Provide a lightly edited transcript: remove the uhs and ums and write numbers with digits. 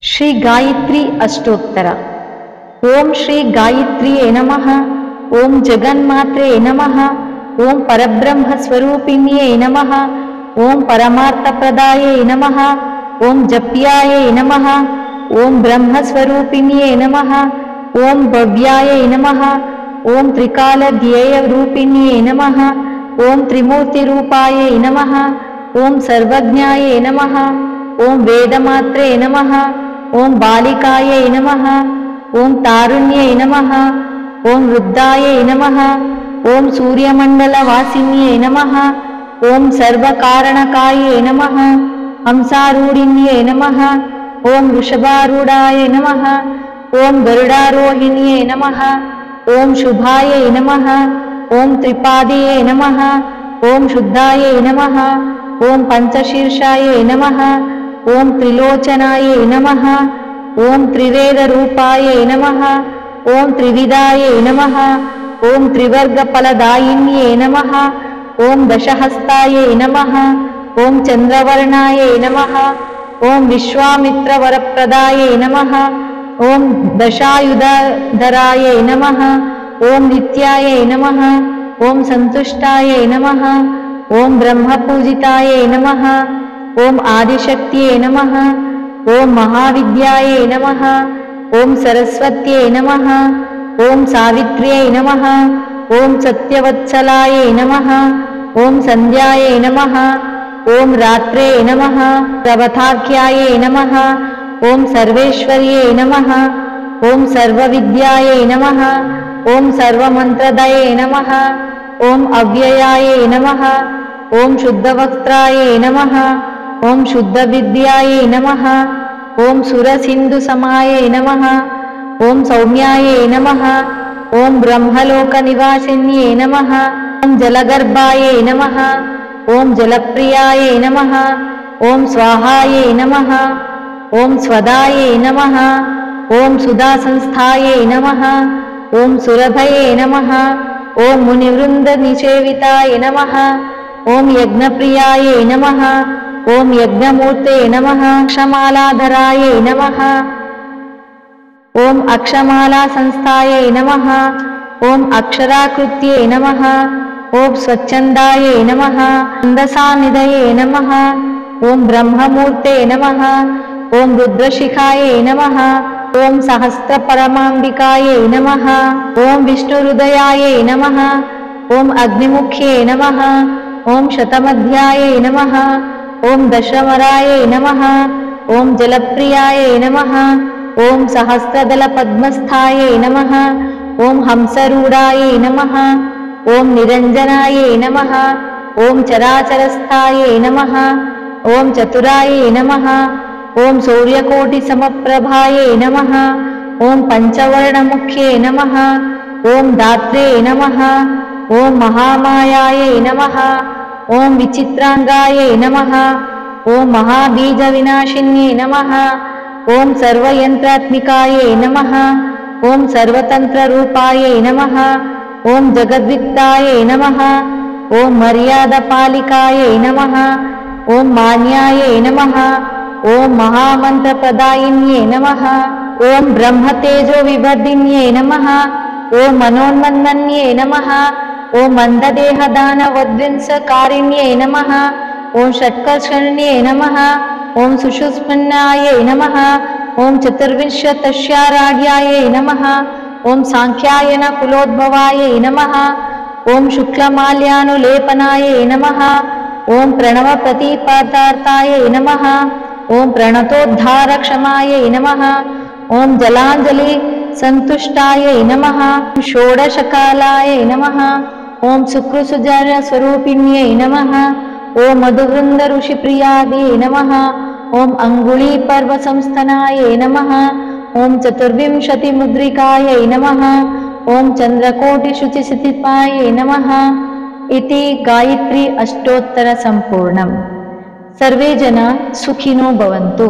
श्री गायत्री अष्टोत्तर। ओम श्री गायत्र्यै नमः। ओम जगन्मात्रे नमः। ओम परब्रह्म स्वरूपिण्यै नमः। ओम परमार्थप्रदायै नमः। ओम जप्यायै नमः। ओम ब्रह्मस्वरूपिण्यै नमः। ओम भव्यायै नमः। ओम त्रिकालध्येयरूपिण्यै नमः। ओम त्रिमूर्तिरूपायै नमः। ओम सर्वज्ञायै नमः। ओम वेदमात्रे नमः। ओम बालिकायै नमः। ओम तारुण्यै नमः। ओम वृद्धायै नमः। ओम सूर्यमण्डलवासिन्यै नमः। ओम सर्वकारणकायै नमः। हंसारूढिन्यै नमः। ओम वृषभारूढाय नमः। ओम गरुडारोहिण्यै नमः। ओम शुभायै नमः। ओम त्रिपादये नमः। ओम शुद्धायै नमः। ओम पंचशीर्षायै नमः। ओम त्रिलोचनायै नमः। ओम त्रिवेदरूपायै नमः। ओम त्रिविधायै नमः। ओम त्रिवर्गफलदायिन्यै नमः। ओम दशहस्तायै नमः। ओम चन्द्रवर्णायै नमः। ओम विश्वामित्रवरप्रदायै नमः। ओम दशायुधधरायै नमः। ओम नित्यायै नमः। ओम सन्तुष्टायै नमः। ओम ब्रह्मपूजितायै नमः। ओम आदिशक्त्यै नमः। ओम महाविद्यायै नमः। ओम सरस्वत्यै नमः। ओम सावित्र्यै नमः। ओम सत्यवत्सलायै नमः। ओम सन्ध्यायै नमः। ओम रात्रे नमः। प्रवथाख्यायै नमः। ओम सर्वेश्वर्यै नमः। ओम सर्वविद्यायै नमः। ओम सर्वमन्त्रदये नमः। ओम अव्ययायै नमः। ओम शुद्धवक्त्रायै नमः। ओम शुद्धविद्यायै नमः। ओम सुरसिन्धुसमायै नमः। ओम सौम्यायै नमः। ओम ब्रह्मलोकनिवासिन्यै नमः। ओम जलगर्भायै नमः। ओम जलप्रियायै नमः। ओम स्वाहायै नमः। ओम स्वदायै नमः। ओम सुधासंस्थायै नमः। ओम सुरभये नमः। ओम मुनिवृन्दनिसेविताय नमः। ओम यज्ञप्रियायै नमः। ओम यज्ञमूर्ते नमः। अक्षमालाधरायै नमः। ओम अक्षमालासंस्थायै नमः। ओम अक्षराकृत्यै नमः। ओम स्वच्छन्दायै नमः। छन्दसानिधये नमः। ओम ब्रह्ममूर्ते नमः। ओम रुद्रशिखायै नमः। ओम सहस्रपरमाम्बिकायै नमः। ओम विष्णुहृदयायै नमः। ओम अग्निमुख्ये नमः। ओम शतमध्यायै नमः। ओम दशमरायै नमः। ओम जलप्रियायै नमः। ओम सहस्रदलपद्मस्थायै नमः। ओम हंसरूढायै नमः। ओम निरञ्जनायै नमः। ओम चराचरस्थायै नमः। ओम चतुरायै नमः। ओम सूर्यकोटिसमप्रभायै नमः। ओम पञ्चवर्णमुख्ये नमः। ओम दात्रे नमः। ओम महामायायै नमः। ओम विचित्रांगायै नमः। ओम महाबीजविनाशिन्यै नमः। ओम सर्वयन्त्रात्मिकायै नमः। ओम सर्वतन्त्ररूपायै नमः। ओम जगद्वित्तायै नमः। ओम मर्यादपालिकायै नमः। ओम मान्यायै नमः। ओम महामन्त्रप्रदायिन्यै नमः। ओम ब्रह्मतेजोविवर्धिन्यै नमः। ओम मनोन्मन्ये नमः। ओम मन्ददेहदानवद्विंसकारिण्यै नमः। ओम षट्कर्षण्ये नमः। ओम सुषुम्नायै नमः। ओम चतुर्विंशतस्याराढ्यायै नमः। ओम सांख्यायन कुलोद्भवायै नमः। ओम शुक्लमाल्यानुलेपनायै नमः। ओम प्रणवप्रतिपदार्थायै नमः। ओम प्रणतोद्धारक्षमायै नमः। ओम जलाञ्जलि संतुष्टायै नमः। षोडशकालायै नमः। ओम शुक्रसुजनस्वरूपिण्यै नमः। ओम मधुवृन्दऋषिप्रियायै नमः। ओम अङ्गुलीपर्वसंस्थनायै नमः। ओम चतुर्विंशतिमुद्रिकायै नमः। ओम चन्द्रकोटिशुचिस्थितायै नमः। इति गायत्री अष्टोत्तर सम्पूर्णम्। सर्वे जना सुखिनो भवन्तु।